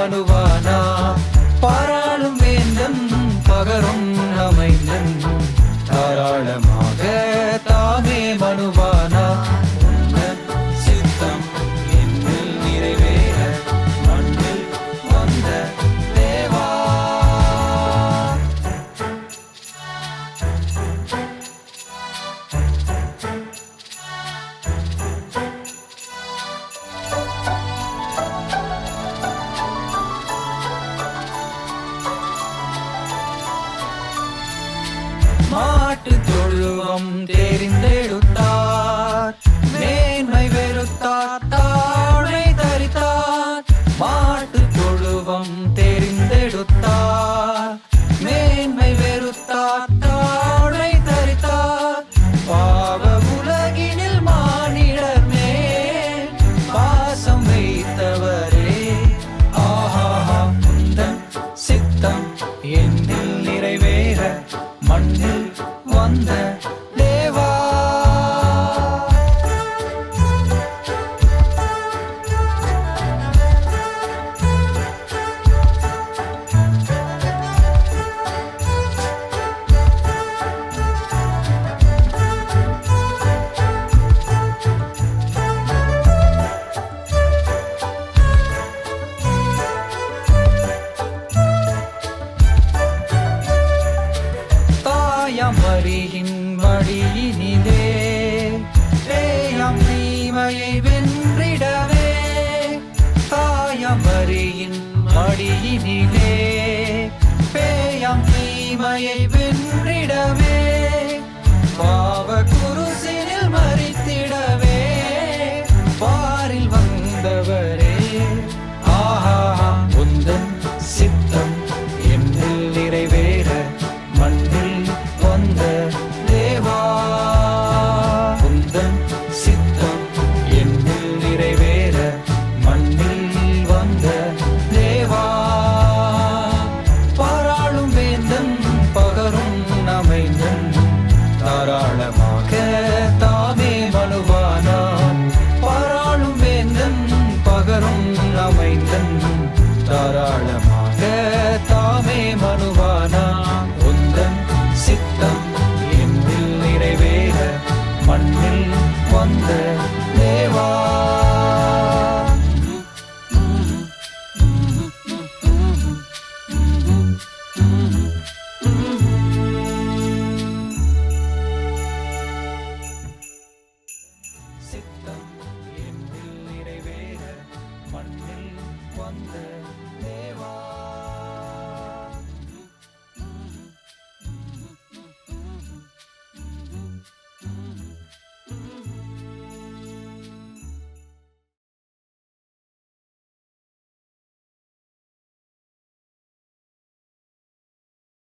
மனுவானா பாராளும் வேந்தன் பகரும் அமைந்தன் தாராளமாக தாமே மனுவானா உன்னன் சித்தம் என்னில் நிறைவேற மண்ணில் வந்த தேவா. மாட்டு தொழுவம் தெரிந்தெடுத்தார் மேன்மை வெறுத்தார் தாழை தரித்தார். மாட்டு தொழுவம் தெரிந்தெடுத்தார் மேன்மை வெறுத்தார் தாழை தரித்தார். பாவ உலகினில் மானிடர் மேல் பாசம் வைத்தவரே ஆஹா உந்தன் சித்தம் என்னில் நிறைவேற மண்ணில் வந்த தேவா. மரியின் மடியினிலே பேயம் தீமையை வென்றிடவே. தாயமரியின் மடியினிலே பேயம் தீமையை வென்றிடவே. பாவ குருசினில் மரித்திடவே பாரில் வந்தவரே ஆஹா உந்தன் சித்தம் என்னில் நிறைவேற மண்ணில் வந்த தேவா. உந்தன் சித்தம் என்னில் நிறைவேற மண்ணில் வந்த தேவா. பாராளும் வேந்தன் பகரும் அமைந்தன் தாராளமாக தாமே மனுவானா பாராளும் வேந்தன் பகரும் அமைந்தன் தாராளமாக